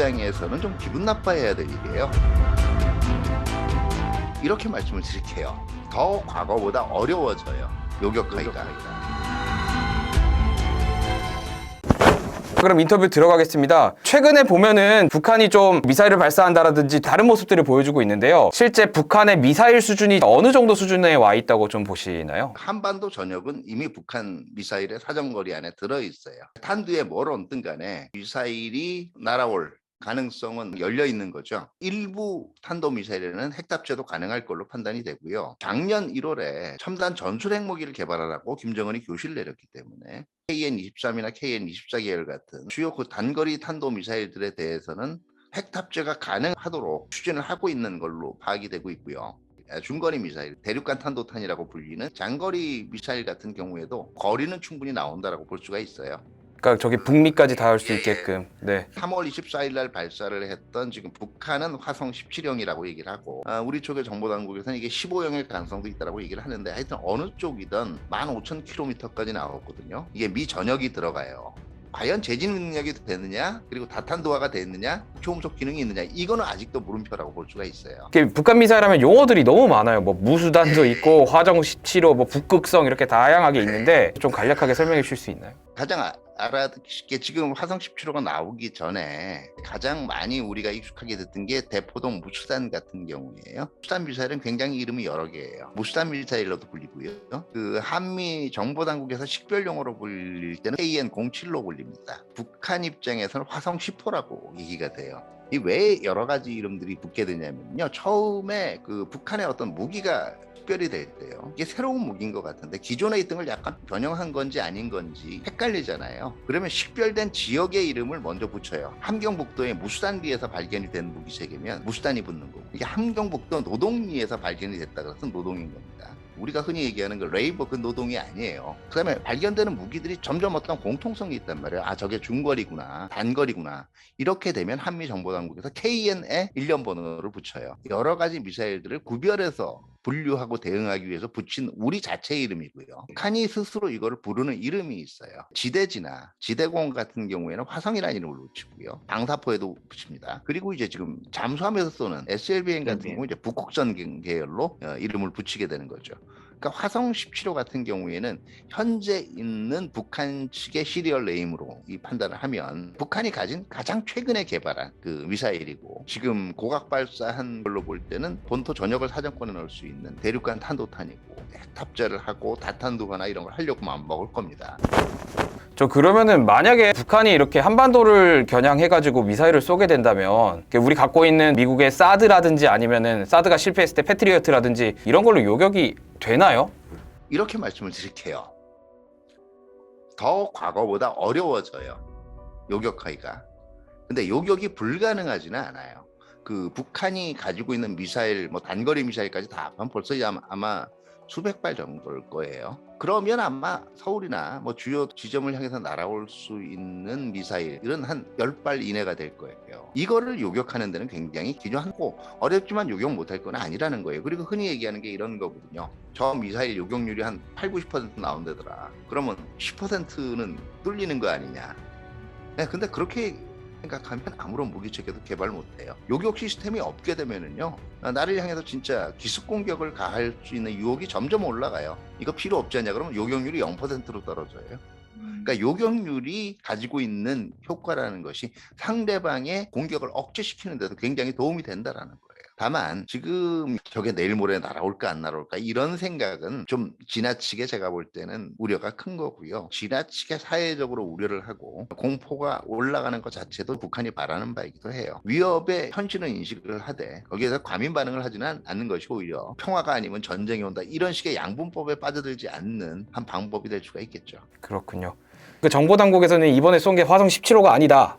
입장에서는 좀 기분 나빠해야 될 일이에요. 이렇게 말씀을 드릴게요. 더 과거보다 어려워져요. 요격하기가. 그럼 인터뷰 들어가겠습니다. 최근에 보면은 북한이 좀 미사일을 발사한다라든지 다른 모습들을 보여주고 있는데요. 실제 북한의 미사일 수준이 어느 정도 수준에 와 있다고 좀 보시나요? 한반도 전역은 이미 북한 미사일의 사정거리 안에 들어있어요. 탄두에 뭘 얹든 간에 미사일이 날아올 가능성은 열려 있는 거죠. 일부 탄도미사일에는 핵탑재도 가능할 걸로 판단이 되고요. 작년 1월에 첨단 전술 핵무기를 개발하라고 김정은이 교시를 내렸기 때문에 KN-23이나 KN-24 계열 같은 주요 그 단거리 탄도미사일들에 대해서는 핵탑재가 가능하도록 추진을 하고 있는 걸로 파악이 되고 있고요. 중거리 미사일, 대륙간 탄도탄이라고 불리는 장거리 미사일 같은 경우에도 거리는 충분히 나온다라고 볼 수가 있어요. 그러니까 저기 북미까지 닿을 수 있게끔. 네. 3월 24일 날 발사를 했던 지금 북한은 화성 17형이라고 얘기를 하고 우리 쪽의 정보당국에서는 이게 15형일 가능성도 있다고 얘기를 하는데 하여튼 어느 쪽이든 15,000km까지 나왔거든요. 이게 미 전역이 들어가요. 과연 재진 능력이 되느냐 그리고 다탄도화가 됐느냐 초음속 기능이 있느냐 이거는 아직도 물음표라고 볼 수가 있어요. 북한 미사일 하면 용어들이 너무 많아요. 뭐 무수단도 있고 화정 17호, 뭐 북극성 이렇게 다양하게 있는데 좀 간략하게 설명해 주실 수 있나요? 가장 알아듣기 지금 화성 17호가 나오기 전에 가장 많이 우리가 익숙하게 듣던 게 대포동 무수단 같은 경우예요. 무수단 미사일은 굉장히 이름이 여러 개예요. 무수단 미사일로도 불리고요. 그 한미 정보당국에서 식별용어로 불릴 때는 KN-07로 불립니다. 북한 입장에서는 화성 10호라고 얘기가 돼요. 이 왜 여러 가지 이름들이 붙게 되냐면요. 처음에 그 북한의 어떤 무기가 식별이 될 때요. 이게 새로운 무기인 것 같은데 기존에 있던 걸 약간 변형한 건지 아닌 건지 헷갈리잖아요. 그러면 식별된 지역의 이름을 먼저 붙여요. 함경북도의 무수단리에서 발견이 된 무기 체계면 무수단이 붙는 거고 이게 함경북도 노동리에서 발견이 됐다 그래서 노동인 겁니다. 우리가 흔히 얘기하는 그 레이버 그 노동이 아니에요. 그 다음에 발견되는 무기들이 점점 어떤 공통성이 있단 말이에요. 아 저게 중거리구나 단거리구나. 이렇게 되면 한미정보당국에서 KN에 일련 번호를 붙여요. 여러 가지 미사일들을 구별해서 분류하고 대응하기 위해서 붙인 우리 자체의 이름이고요. 북한이 스스로 이거를 부르는 이름이 있어요. 지대지나 지대공 같은 경우에는 화성이라는 이름을 붙이고요. 방사포에도 붙입니다. 그리고 이제 지금 잠수함에서 쏘는 SLBM 같은 경우 이제 북극전 계열로 이름을 붙이게 되는 거죠. 그러니까 화성 17호 같은 경우에는 현재 있는 북한 측의 시리얼 네임으로 이 판단을 하면 북한이 가진 가장 최근에 개발한 그 미사일이고 지금 고각 발사한 걸로 볼 때는 본토 전역을 사정권에 넣을 수 있는 대륙간 탄도탄이고 핵탑재를 하고 다탄두화나 이런 걸 하려고 마음먹을 겁니다. 저 그러면은 만약에 북한이 이렇게 한반도를 겨냥해가지고 미사일을 쏘게 된다면 우리 갖고 있는 미국의 사드라든지 아니면은 사드가 실패했을 때 패트리어트라든지 이런 걸로 요격이 되나요? 이렇게 말씀을 드릴게요. 더 과거보다 어려워져요. 요격하기가. 근데 요격이 불가능하지는 않아요. 그 북한이 가지고 있는 미사일, 뭐 단거리 미사일까지 다 합하면 벌써 아마 수백 발 정도일 거예요. 그러면 아마 서울이나 뭐 주요 지점을 향해서 날아올 수 있는 미사일은 한 10발 이내가 될 거예요. 이거를 요격하는 데는 굉장히 기존하고 어렵지만 요격 못할 건 아니라는 거예요. 그리고 흔히 얘기하는 게 이런 거거든요. 저 미사일 요격률이 한 80-90% 나온다더라. 그러면 10%는 뚫리는 거 아니냐. 네, 근데 그렇게 생각하면 아무런 무기체계도 개발 못해요. 요격 시스템이 없게 되면은요, 나를 향해서 진짜 기습 공격을 가할 수 있는 유혹이 점점 올라가요. 이거 필요 없지 않냐? 그러면 요격률이 0%로 떨어져요. 그러니까 요격률이 가지고 있는 효과라는 것이 상대방의 공격을 억제시키는 데도 굉장히 도움이 된다라는 거예요. 다만 지금 저게 내일 모레 날아올까 안 날아올까 이런 생각은 좀 지나치게 제가 볼 때는 우려가 큰 거고요. 지나치게 사회적으로 우려를 하고 공포가 올라가는 것 자체도 북한이 바라는 바이기도 해요. 위협의 현실은 인식을 하되 거기에서 과민 반응을 하지는 않는 것이 오히려 평화가 아니면 전쟁이 온다 이런 식의 양분법에 빠져들지 않는 한 방법이 될 수가 있겠죠. 그렇군요. 그 정보당국에서는 이번에 쏜 게 화성 17호가 아니다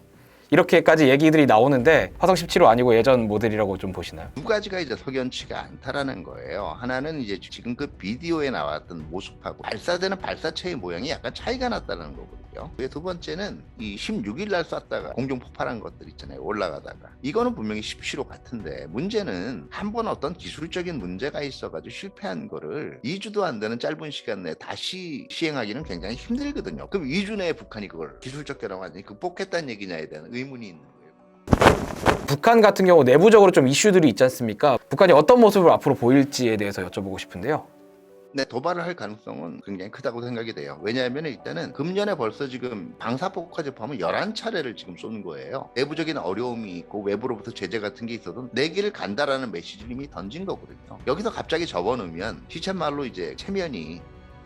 이렇게까지 얘기들이 나오는데 화성 17호 아니고 예전 모델이라고 좀 보시나요? 두 가지가 이제 석연치가 않다라는 거예요. 하나는 이제 지금 그 비디오에 나왔던 모습하고 발사되는 발사체의 모양이 약간 차이가 났다는 거거든요. 두 번째는 이 16일 날 쐈다가 공중 폭발한 것들 있잖아요. 올라가다가 이거는 분명히 17호 같은데 문제는 한 번 어떤 기술적인 문제가 있어가지고 실패한 거를 2주도 안 되는 짧은 시간 내에 다시 시행하기는 굉장히 힘들거든요. 그럼 2주 내에 북한이 그걸 기술적 결함 완전히 극복했다는 얘기냐에 대한 의문이 있는 거예요. 북한 같은 경우 내부적으로 좀 이슈들이 있지 않습니까? 북한이 어떤 모습을 앞으로 보일지에 대해서 여쭤보고 싶은데요. 네, 도발을 할 가능성은 굉장히 크다고 생각이 돼요. 왜냐하면 일단은 금년에 벌써 지금 방사폭까지 포함은 11차례를 지금 쏘는 거예요. 내부적인 어려움이 있고 외부로부터 제재 같은 게 있어도 내 길을 간다라는 메시지를 이미 던진 거거든요. 여기서 갑자기 접어넣으면 시쳇말로 이제 체면이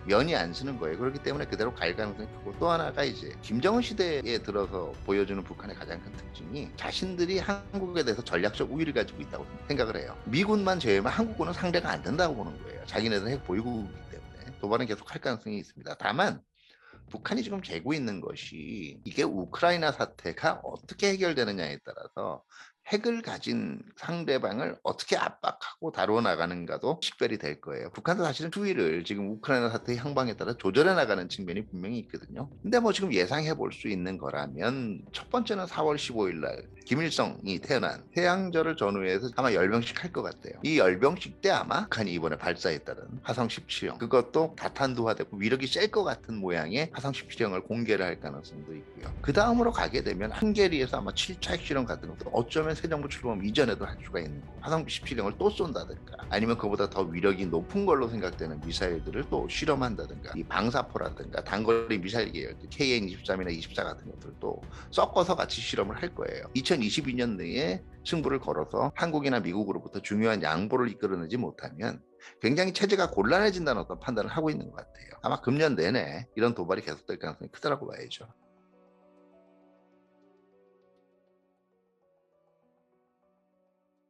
면이 안 쓰는 거예요. 그렇기 때문에 그대로 갈 가능성이 크고, 또 하나가 이제 김정은 시대에 들어서 보여주는 북한의 가장 큰 특징이 자신들이 한국에 대해서 전략적 우위를 가지고 있다고 생각을 해요. 미군만 제외하면 한국군은 상대가 안 된다고 보는 거예요. 자기네들은 핵 보유국이기 때문에 도발은 계속 할 가능성이 있습니다. 다만 북한이 지금 재고 있는 것이 이게 우크라이나 사태가 어떻게 해결되느냐에 따라서 핵을 가진 상대방을 어떻게 압박하고 다루어 나가는가도 식별이 될 거예요. 북한도 사실은 수위를 지금 우크라이나 사태의 향방에 따라 조절해 나가는 측면이 분명히 있거든요. 근데 뭐 지금 예상해 볼 수 있는 거라면 첫 번째는 4월 15일 날 김일성이 태어난 태양절을 전후해서 아마 열병식 할 것 같아요. 이 열병식 때 아마 북한이 이번에 발사했다는 화성 17형, 그것도 다탄두화되고 위력이 셀 것 같은 모양의 화성 17형을 공개를 할 가능성도 있고요. 그 다음으로 가게 되면 한계리에서 아마 7차 핵실험 같은 것도 어쩌면 새 정부 출범 이전에도 할 수가 있는 거고, 화성 17형을 또 쏜다든가 아니면 그보다 더 위력이 높은 걸로 생각되는 미사일들을 또 실험한다든가, 이 방사포라든가 단거리 미사일 계열들 KN-23이나 24 같은 것들도 섞어서 같이 실험을 할 거예요. 2022년 내에 승부를 걸어서 한국이나 미국으로부터 중요한 양보를 이끌어내지 못하면 굉장히 체제가 곤란해진다는 어떤 판단을 하고 있는 것 같아요. 아마 금년 내내 이런 도발이 계속될 가능성이 크다고 봐야죠.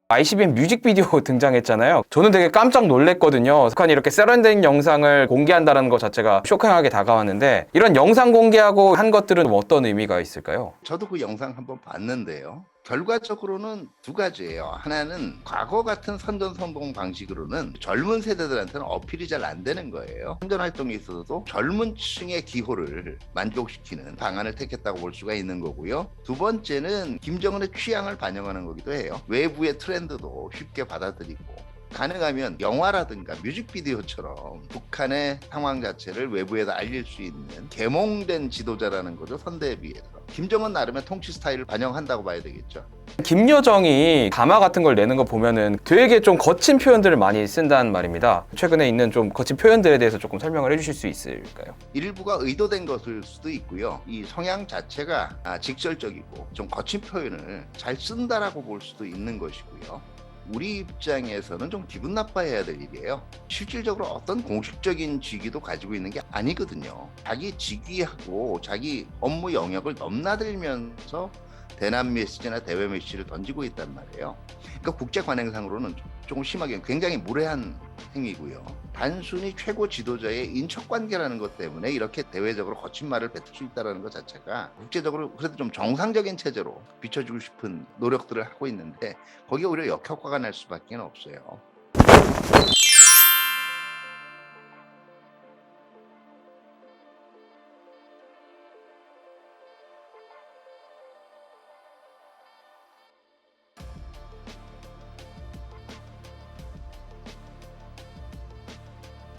ICBM 뮤직비디오 등장했잖아요. 저는 되게 깜짝 놀랐거든요. 북한이 이렇게 세련된 영상을 공개한다는 것 자체가 쇼킹하게 다가왔는데, 이런 영상 공개하고 한 것들은 어떤 의미가 있을까요? 저도 그 영상 한번 봤는데요. 결과적으로는 두 가지예요. 하나는 과거 같은 선전선동 방식으로는 젊은 세대들한테는 어필이 잘 안 되는 거예요. 선전 활동에 있어서도 젊은 층의 기호를 만족시키는 방안을 택했다고 볼 수가 있는 거고요. 두 번째는 김정은의 취향을 반영하는 거기도 해요. 외부의 트렌드도 쉽게 받아들이고, 가능하면 영화라든가 뮤직비디오처럼 북한의 상황 자체를 외부에다 알릴 수 있는 계몽된 지도자라는 거죠. 선대에 비해서 김정은 나름의 통치 스타일을 반영한다고 봐야 되겠죠. 김여정이 담화 같은 걸 내는 거 보면은 되게 좀 거친 표현들을 많이 쓴다는 말입니다. 최근에 있는 좀 거친 표현들에 대해서 조금 설명을 해주실 수 있을까요? 일부가 의도된 것일 수도 있고요. 이 성향 자체가 직설적이고 좀 거친 표현을 잘 쓴다라고 볼 수도 있는 것이고요. 우리 입장에서는 좀 기분 나빠해야 될 일이에요. 실질적으로 어떤 공식적인 직위도 가지고 있는 게 아니거든요. 자기 직위하고 자기 업무 영역을 넘나들면서 대남 메시지나 대외 메시지를 던지고 있단 말이에요. 그러니까 국제 관행상으로는 조금 심하게 굉장히 무례한 행위고요. 단순히 최고 지도자의 인척관계라는 것 때문에 이렇게 대외적으로 거친 말을 뱉을 수 있다는 것 자체가 국제적으로 그래도 좀 정상적인 체제로 비춰주고 싶은 노력들을 하고 있는데, 거기에 오히려 역효과가 날 수밖에 없어요.